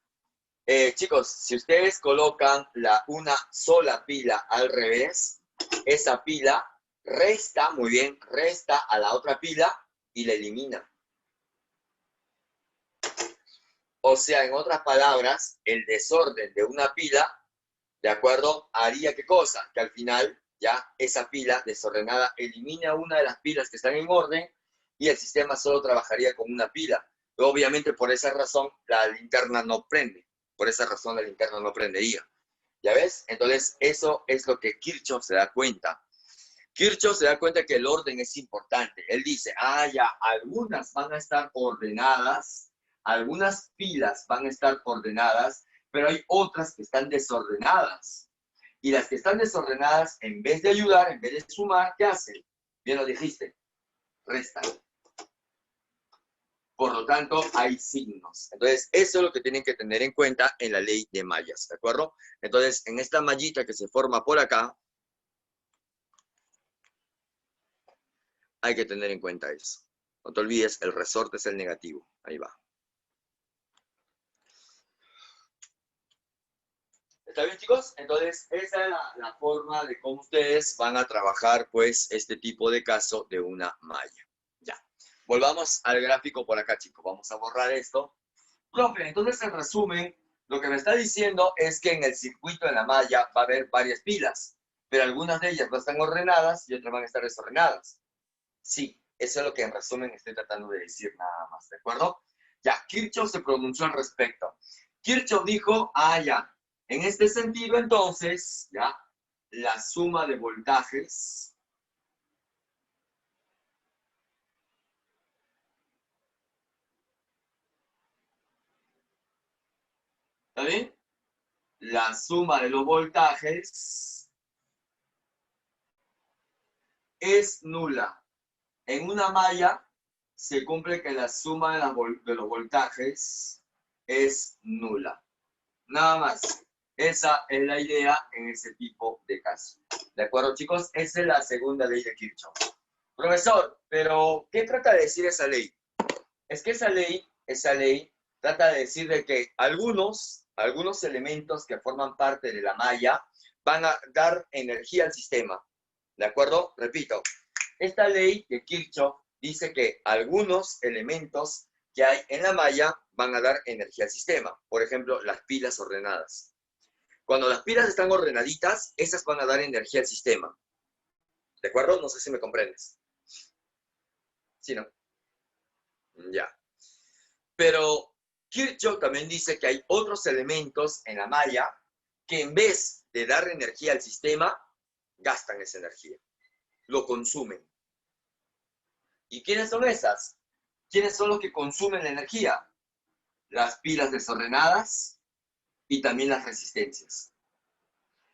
Chicos, si ustedes colocan una sola pila al revés, esa pila resta, muy bien, resta a la otra pila y la elimina. O sea, en otras palabras, el desorden de una pila, ¿de acuerdo? Haría ¿qué cosa? Que al final ya esa pila desordenada elimina una de las pilas que están en orden y el sistema solo trabajaría con una pila. Obviamente por esa razón la linterna no prende. Por esa razón la linterna no prendería. ¿Ya ves? Entonces eso es lo que Kirchhoff se da cuenta. Kirchhoff se da cuenta que el orden es importante. Él dice, ya, algunas van a estar ordenadas, algunas pilas van a estar ordenadas, pero hay otras que están desordenadas. Y las que están desordenadas, en vez de ayudar, en vez de sumar, ¿qué hacen? Bien lo dijiste, restan. Por lo tanto, hay signos. Entonces, eso es lo que tienen que tener en cuenta en la ley de mallas, ¿de acuerdo? Entonces, en esta mallita que se forma por acá, hay que tener en cuenta eso. No te olvides, el resorte es el negativo. Ahí va. ¿Está bien, chicos? Entonces, esa es la forma de cómo ustedes van a trabajar, pues, este tipo de caso de una malla. Ya. Volvamos al gráfico por acá, chicos. Vamos a borrar esto. Profe, entonces, en resumen, lo que me está diciendo es que en el circuito de la malla va a haber varias pilas, pero algunas de ellas no están ordenadas y otras van a estar desordenadas. Sí, eso es lo que en resumen estoy tratando de decir nada más, ¿de acuerdo? Ya, Kirchhoff se pronunció al respecto. Kirchhoff dijo, ya, en este sentido entonces, ya, la suma de voltajes ¿está bien? La suma de los voltajes es nula. En una malla se cumple que la suma de los voltajes es nula. Nada más. Esa es la idea en ese tipo de casos. ¿De acuerdo, chicos? Esa es la segunda ley de Kirchhoff. Profesor, pero ¿qué trata de decir esa ley? Es que esa ley trata de decir de que algunos elementos que forman parte de la malla van a dar energía al sistema. ¿De acuerdo? Repito, esta ley de Kirchhoff dice que algunos elementos que hay en la malla van a dar energía al sistema. Por ejemplo, las pilas ordenadas. Cuando las pilas están ordenaditas, esas van a dar energía al sistema. ¿De acuerdo? No sé si me comprendes. ¿Sí, no? Ya. Pero Kirchhoff también dice que hay otros elementos en la malla que en vez de dar energía al sistema, gastan esa energía. Lo consumen. ¿Y quiénes son esas? ¿Quiénes son los que consumen la energía? Las pilas desordenadas y también las resistencias.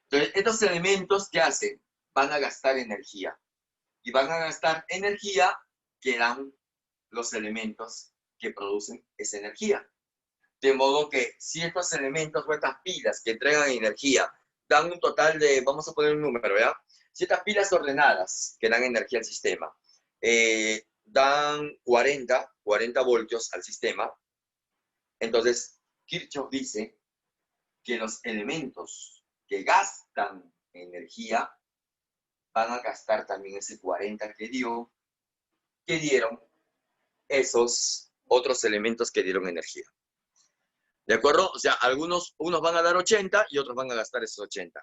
Entonces, estos elementos, ¿qué hacen? Van a gastar energía. Y van a gastar energía que dan los elementos que producen esa energía. De modo que si estos elementos o estas pilas que entregan energía dan un total de, vamos a poner un número, ¿ya? Si estas pilas ordenadas que dan energía al sistema dan 40 voltios al sistema, entonces Kirchhoff dice que los elementos que gastan energía van a gastar también ese 40 que dieron esos otros elementos que dieron energía. ¿De acuerdo? O sea, unos van a dar 80 y otros van a gastar esos 80.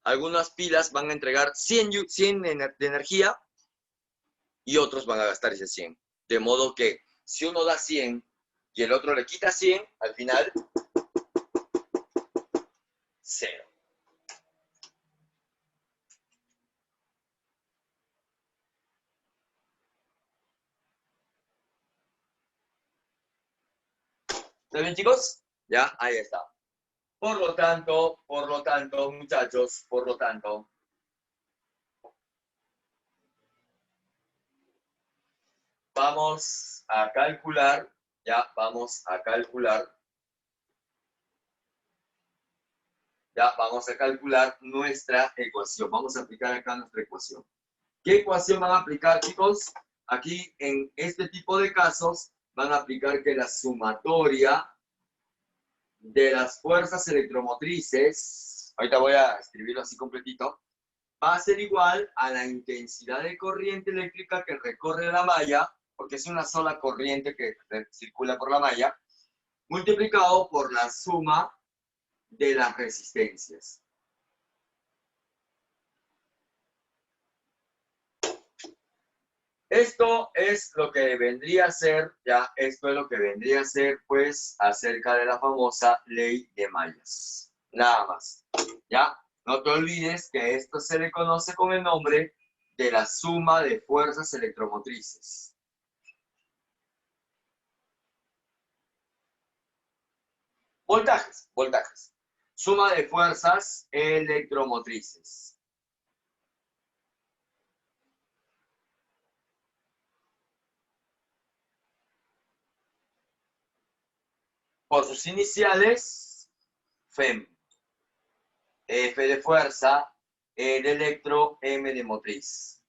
Algunas pilas van a entregar 100 de energía y otros van a gastar ese 100. De modo que si uno da 100 y el otro le quita 100, al final, 0. ¿Está bien, chicos? Ya, ahí está. Por lo tanto, muchachos, vamos a calcular, vamos a calcular nuestra ecuación. Vamos a aplicar acá nuestra ecuación. ¿Qué ecuación van a aplicar, chicos? Aquí, en este tipo de casos, van a aplicar que la sumatoria de las fuerzas electromotrices, ahorita voy a escribirlo así completito, va a ser igual a la intensidad de corriente eléctrica que recorre la malla, porque es una sola corriente que circula por la malla, multiplicado por la suma de las resistencias. Esto es lo que vendría a ser, pues, acerca de la famosa ley de mallas. Nada más, ¿ya? No te olvides que esto se le conoce con el nombre de la suma de fuerzas electromotrices. Voltajes. Suma de fuerzas electromotrices. Por sus iniciales, FEM. F de fuerza, E de electro, M de motriz.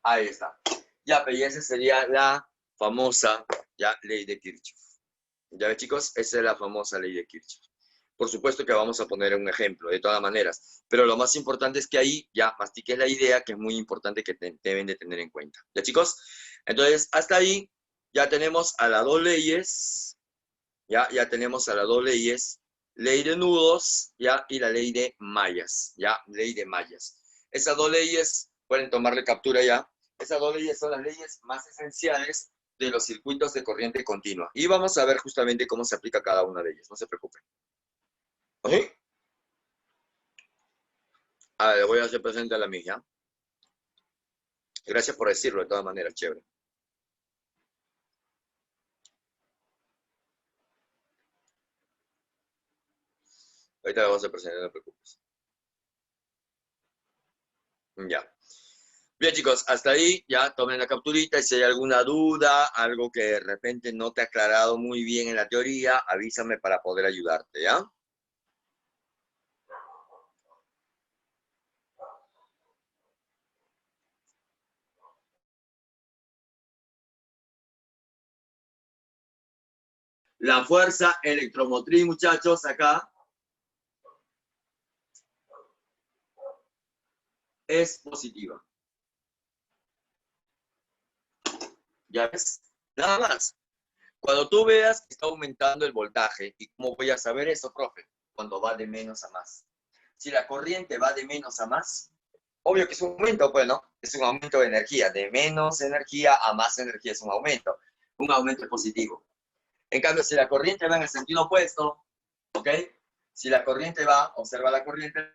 Ahí está. Ya, pero esa sería la famosa ley de Kirchhoff. Ya ven, chicos, esa es la famosa ley de Kirchhoff. Por supuesto que vamos a poner un ejemplo, de todas maneras. Pero lo más importante es que ahí ya mastiques la idea, que es muy importante que deben de tener en cuenta. ¿Ya, chicos? Entonces, hasta ahí ya tenemos a las dos leyes. Ya tenemos a las dos leyes. Ley de nudos, y la ley de mallas, ley de mallas. Esas dos leyes, pueden tomarle captura ya. Esas dos leyes son las leyes más esenciales de los circuitos de corriente continua. Y vamos a ver justamente cómo se aplica cada una de ellas, no se preocupen. ¿Ok? A ver, voy a hacer presente a la mía. Gracias por decirlo, de todas maneras, chévere. Ahorita lo vamos a presentar, no te preocupes. Ya. Bien, chicos, hasta ahí ya tomen la capturita y si hay alguna duda, algo que de repente no te ha aclarado muy bien en la teoría, avísame para poder ayudarte, ¿ya? La fuerza electromotriz, muchachos, acá es positiva. ¿Ya ves? Nada más. Cuando tú veas que está aumentando el voltaje, ¿y cómo voy a saber eso, profe? Cuando va de menos a más. Si la corriente va de menos a más, obvio que es un aumento, pues, ¿no? Es un aumento de energía. De menos energía a más energía es un aumento. Un aumento positivo. En cambio, si la corriente va en el sentido opuesto, ¿ok? Si la corriente va, observa la corriente,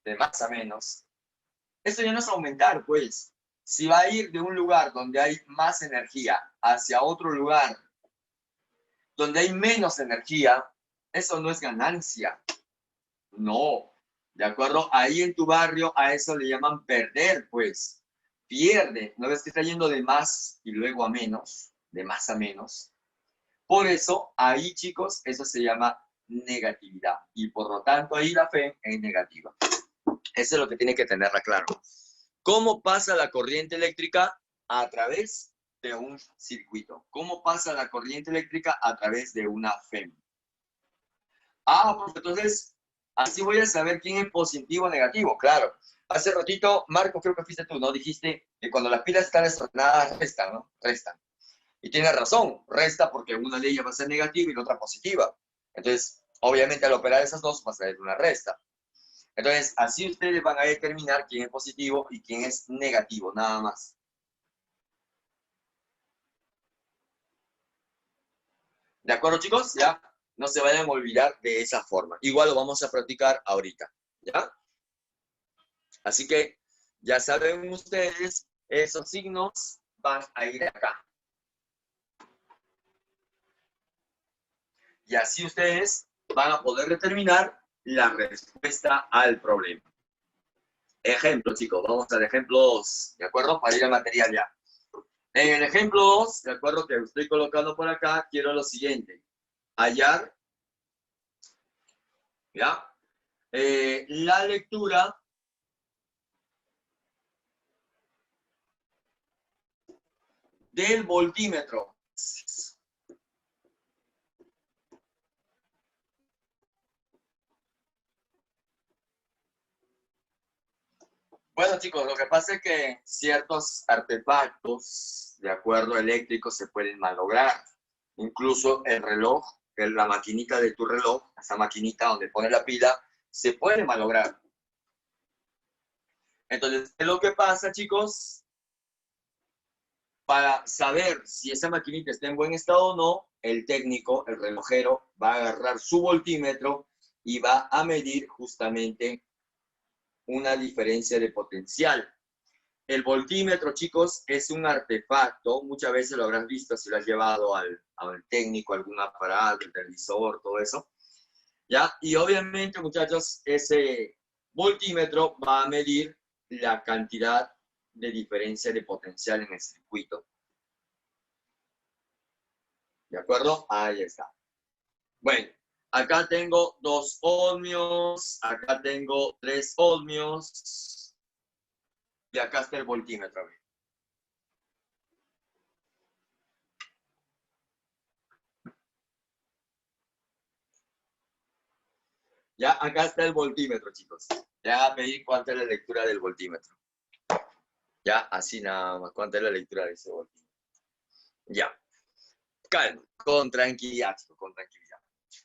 de más a menos, eso ya no es aumentar, pues. Si va a ir de un lugar donde hay más energía hacia otro lugar donde hay menos energía, eso no es ganancia. No. ¿De acuerdo? Ahí en tu barrio a eso le llaman perder, pues. Pierde. ¿No ves que está yendo de más y luego a menos? De más a menos. Por eso, ahí, chicos, eso se llama negatividad. Y por lo tanto, ahí la fe es negativa. Eso es lo que tiene que tenerla claro. ¿Cómo pasa la corriente eléctrica? A través de un circuito. ¿Cómo pasa la corriente eléctrica? A través de una FEM. Ah, pues entonces, así voy a saber quién es positivo o negativo. Claro, Hace ratito, Marco, creo que fuiste tú, ¿no? Dijiste que cuando las pilas están desordenadas, restan, ¿no? Restan. Y tienes razón, resta porque una de ellas va a ser negativa y la otra positiva. Entonces, obviamente al operar esas dos va a ser una resta. Entonces, así ustedes van a determinar quién es positivo y quién es negativo, nada más. ¿De acuerdo, chicos? Ya no se vayan a olvidar de esa forma. Igual lo vamos a practicar ahorita, ¿ya? Así que ya saben ustedes, esos signos van a ir acá. Y así ustedes van a poder determinar la respuesta al problema. Ejemplo, chicos, vamos al ejemplo 2, ¿de acuerdo? Para ir al material ya. En el ejemplo 2, de acuerdo, que estoy colocando por acá, quiero lo siguiente. Hallar, ¿ya? La lectura del voltímetro. Bueno, chicos, lo que pasa es que ciertos artefactos, de acuerdo, eléctricos se pueden malograr. Incluso el reloj, la maquinita de tu reloj, esa maquinita donde pone la pila, se puede malograr. Entonces, ¿qué es lo que pasa, chicos? Para saber si esa maquinita está en buen estado o no, el técnico, el relojero, va a agarrar su voltímetro y va a medir justamente una diferencia de potencial. El voltímetro, chicos, es un artefacto, muchas veces lo habrán visto si lo has llevado al técnico, algún aparato, el televisor, todo eso. ¿Ya? Y obviamente, muchachos, ese voltímetro va a medir la cantidad de diferencia de potencial en el circuito. ¿De acuerdo? Ahí está. Bueno, acá tengo 2 ohmios, acá tengo 3 ohmios, y acá está el voltímetro. Ya acá está el voltímetro, chicos. Ya pedí cuánta es la lectura del voltímetro. Ya, así nada más. ¿Cuánta es la lectura de ese voltímetro? Ya. Calma, con tranquilidad, chicos, con tranquilidad.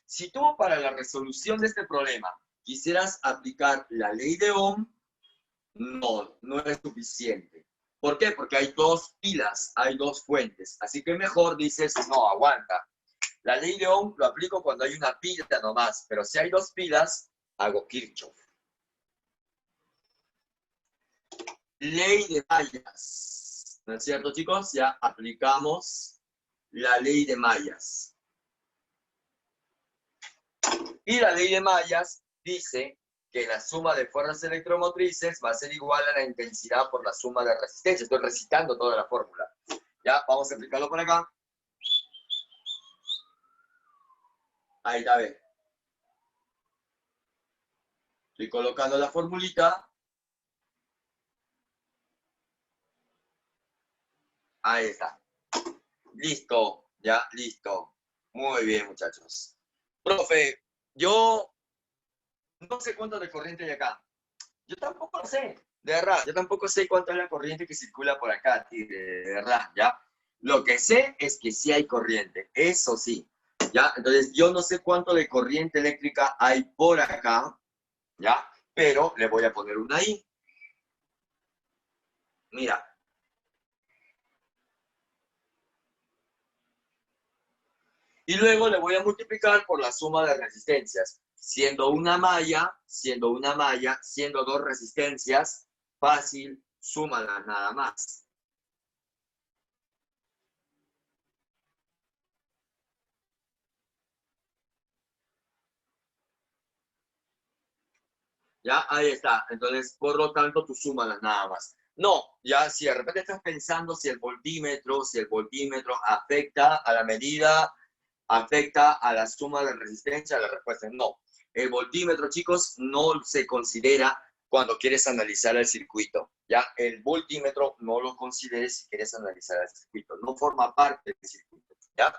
Si tú para la resolución de este problema quisieras aplicar la ley de Ohm, no es suficiente. ¿Por qué? Porque hay 2 pilas, hay 2 fuentes. Así que mejor dices, no, aguanta. La ley de Ohm lo aplico cuando hay una pila nomás, pero si hay 2 pilas, hago Kirchhoff. Ley de mallas. ¿No es cierto, chicos? Ya aplicamos la ley de mallas. Y la ley de mallas dice que la suma de fuerzas electromotrices va a ser igual a la intensidad por la suma de resistencia. Estoy recitando toda la fórmula. Ya, vamos a aplicarlo por acá. Ahí está, ve. Estoy colocando la formulita. Ahí está. Listo, ya, listo. Muy bien, muchachos. Profe, yo no sé cuánto de corriente hay acá. Yo tampoco lo sé, de verdad. Yo tampoco sé cuánto es la corriente que circula por acá, de verdad, ¿ya? Lo que sé es que sí hay corriente, eso sí, ¿ya? Entonces, yo no sé cuánto de corriente eléctrica hay por acá, ¿ya? Pero le voy a poner una ahí. Mira. Y luego le voy a multiplicar por la suma de resistencias. Siendo una malla, siendo 2 resistencias, fácil, súmala nada más. Ya, ahí está. Entonces, por lo tanto, tú súmalas nada más. No, ya si de repente estás pensando si el voltímetro afecta a la medida, afecta a la suma de resistencia, la respuesta es no. El voltímetro, chicos, no se considera cuando quieres analizar el circuito. Ya, el voltímetro no lo consideres si quieres analizar el circuito. No forma parte del circuito. Ya.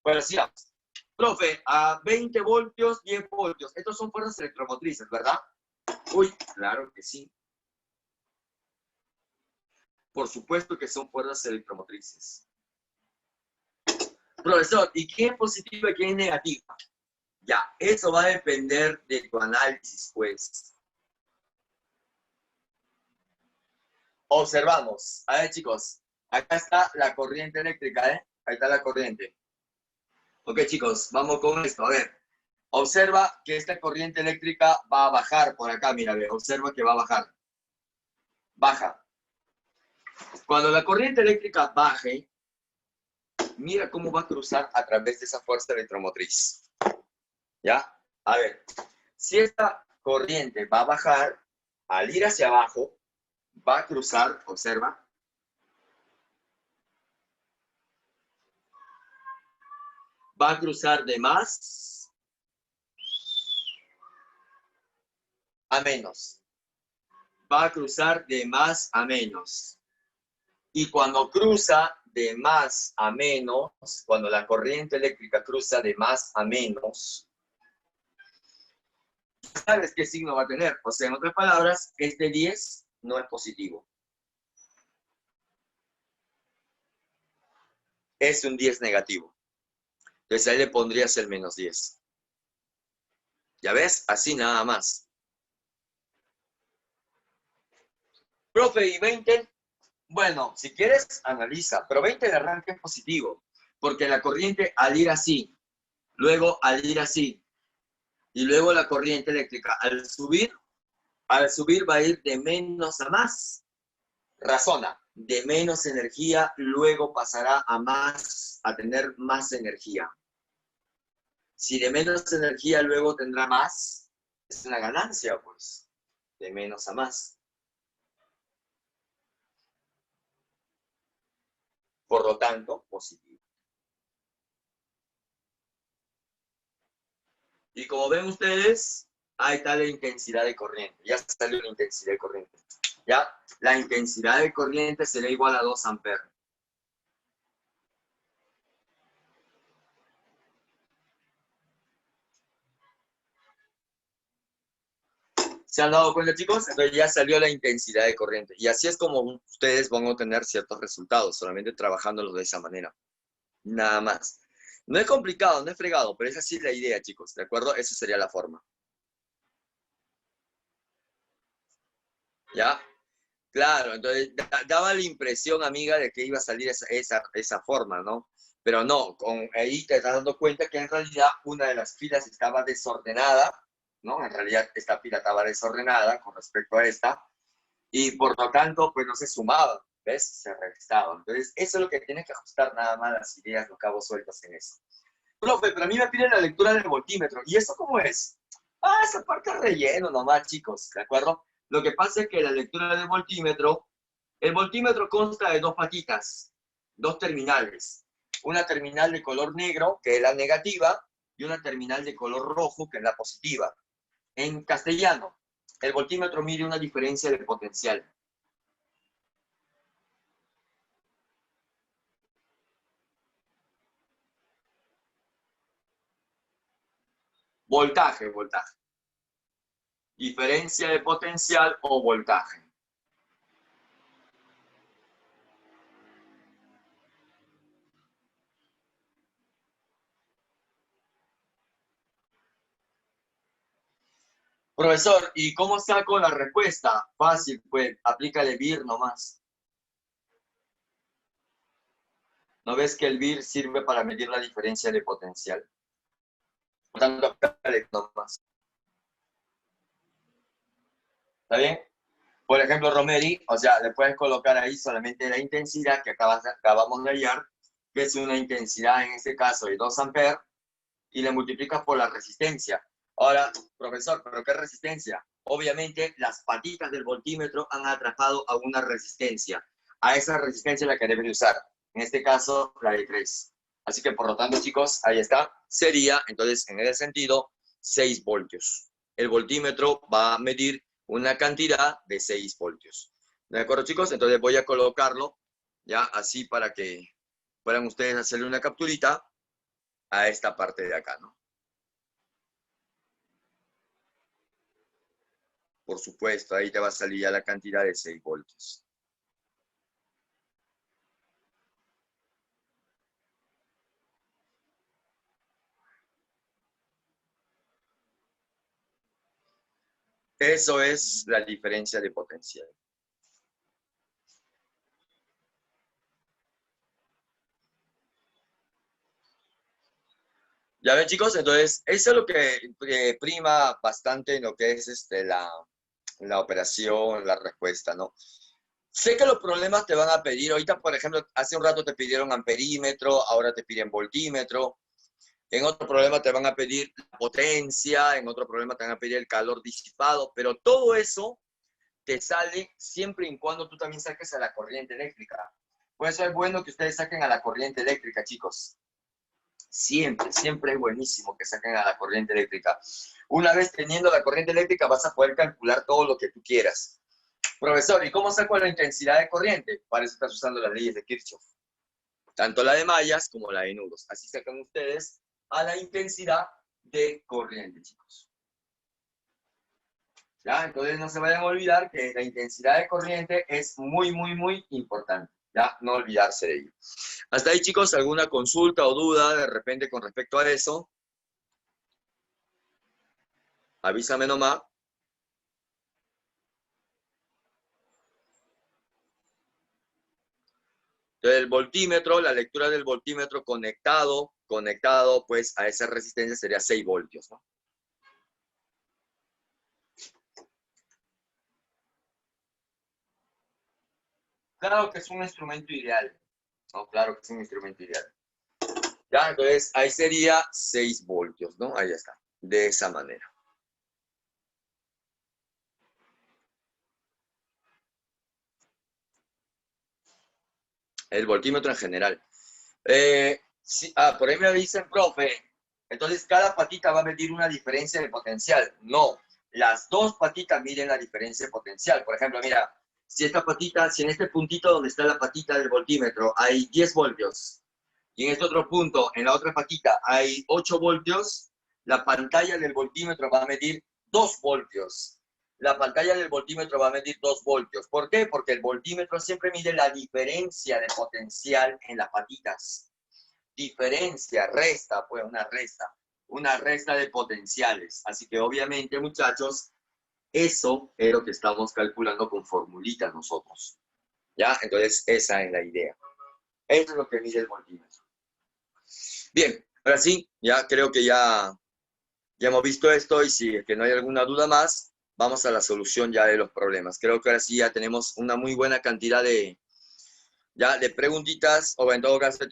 Bueno, sigamos. Profe, a 20 voltios, 10 voltios. Estos son fuerzas electromotrices, ¿verdad? Uy, claro que sí. Por supuesto que son fuerzas electromotrices. Profesor, ¿y quién es positiva y quién es negativa? Ya, eso va a depender de tu análisis, pues. Observamos. A ver, chicos, acá está la corriente eléctrica, ¿eh? Ahí está la corriente. Ok, chicos, vamos con esto. A ver, observa que esta corriente eléctrica va a bajar por acá, mira, ve, observa que va a bajar. Baja. Cuando la corriente eléctrica baje, mira cómo va a cruzar a través de esa fuerza electromotriz. ¿Ya? A ver, si esta corriente va a bajar, al ir hacia abajo, va a cruzar, observa, va a cruzar de más a menos. Va a cruzar de más a menos. Y cuando cruza de más a menos, cuando la corriente eléctrica cruza de más a menos, ¿sabes qué signo va a tener? O sea, en otras palabras, este 10 no es positivo. Es un 10 negativo. Entonces ahí le pondrías el menos 10. ¿Ya ves? Así nada más. Profe, ¿y 20? Bueno, si quieres, analiza. Pero 20 de arranque es positivo. Porque la corriente al ir así, luego al ir así, y luego la corriente eléctrica al subir va a ir de menos a más. Razona, de menos energía, luego pasará a más, a tener más energía. Si de menos energía luego tendrá más, es una ganancia, pues, de menos a más. Por lo tanto, positivo. Y como ven ustedes, ahí está la intensidad de corriente. Ya salió la intensidad de corriente. ¿Ya? La intensidad de corriente será igual a 2 amperes. ¿Se han dado cuenta, chicos? Entonces ya salió la intensidad de corriente. Y así es como ustedes van a obtener ciertos resultados, solamente trabajándolos de esa manera. Nada más. No es complicado, no es fregado, pero esa sí es la idea, chicos, ¿de acuerdo? Esa sería la forma. ¿Ya? Claro, entonces daba la impresión, amiga, de que iba a salir esa forma, ¿no? Pero no, ahí te estás dando cuenta que en realidad una de las filas estaba desordenada, ¿no? En realidad esta fila estaba desordenada con respecto a esta, y por lo tanto, pues no se sumaban, ¿ves? Se restaban. Entonces, eso es lo que tienes que ajustar nada más las ideas, los cabos sueltos en eso. Profe, pero a mí me piden la lectura del voltímetro. ¿Y eso cómo es? Ah, esa parte es relleno nomás, chicos, ¿de acuerdo? Lo que pasa es que la lectura del voltímetro, el voltímetro consta de dos patitas, dos terminales. Una terminal de color negro, que es la negativa, y una terminal de color rojo, que es la positiva. En castellano, el voltímetro mide una diferencia de potencial. Voltaje, voltaje. Diferencia de potencial o voltaje. Profesor, ¿y cómo saco la respuesta? Fácil, pues, aplícale VIR nomás. ¿No ves que el VIR sirve para medir la diferencia de potencial? Por tanto, aplícale nomás. ¿Está bien? Por ejemplo, Romeri, o sea, le puedes colocar ahí solamente la intensidad que acabamos de hallar, que es una intensidad en este caso de 2 amperes, y le multiplicas por la resistencia. Ahora, profesor, ¿pero qué resistencia? Obviamente, las patitas del voltímetro han atrapado a una resistencia. A esa resistencia es la que deben usar. En este caso, la de 3. Así que, por lo tanto, chicos, ahí está. Sería, entonces, en ese sentido, 6 voltios. El voltímetro va a medir una cantidad de 6 voltios. ¿De acuerdo, chicos? Entonces voy a colocarlo ya así para que puedan ustedes hacerle una capturita a esta parte de acá, ¿no? Por supuesto, ahí te va a salir ya la cantidad de 6 voltios. Eso es la diferencia de potencial. Ya ven, chicos, entonces eso es lo que prima bastante en lo que es la operación, la respuesta, ¿no? Sé que los problemas te van a pedir, ahorita, por ejemplo, hace un rato te pidieron amperímetro, ahora te piden voltímetro, en otro problema te van a pedir la potencia, en otro problema te van a pedir el calor disipado, pero todo eso te sale siempre y cuando tú también saques a la corriente eléctrica. Por eso es bueno que ustedes saquen a la corriente eléctrica, chicos. Siempre, siempre es buenísimo que saquen a la corriente eléctrica. Una vez teniendo la corriente eléctrica vas a poder calcular todo lo que tú quieras. Profesor, ¿y cómo saco la intensidad de corriente? Para eso estás usando las leyes de Kirchhoff. Tanto la de mallas como la de nudos. Así sacan ustedes a la intensidad de corriente, chicos. ¿Ya? Entonces no se vayan a olvidar que la intensidad de corriente es muy, muy, muy importante. ¿Ya? No olvidarse de ello. Hasta ahí, chicos, ¿alguna consulta o duda de repente con respecto a eso? Avísame nomás. Entonces, el voltímetro, la lectura del voltímetro conectado pues a esa resistencia sería 6 voltios, ¿no? Claro que es un instrumento ideal, ¿no? Claro que es un instrumento ideal. Ya, entonces ahí sería 6 voltios, ¿no? Ahí está, de esa manera. El voltímetro en general. Sí, por ahí me dicen, profe, entonces cada patita va a medir una diferencia de potencial. No, las dos patitas miden la diferencia de potencial. Por ejemplo, mira, si esta patita, si en este puntito donde está la patita del voltímetro hay 10 voltios, y en este otro punto, en la otra patita, hay 8 voltios, la pantalla del voltímetro va a medir 2 voltios. La pantalla del voltímetro va a medir 2 voltios. ¿Por qué? Porque el voltímetro siempre mide la diferencia de potencial en las patitas. Diferencia, resta, pues una resta de potenciales. Así que obviamente, muchachos, eso es lo que estamos calculando con formulitas nosotros. ¿Ya? Entonces, esa es la idea. Eso es lo que mide el voltímetro. Bien, ahora sí, ya creo que ya hemos visto esto y si es que no hay alguna duda más, vamos a la solución ya de los problemas. Creo que ahora sí ya tenemos una muy buena cantidad de preguntitas, o en todo caso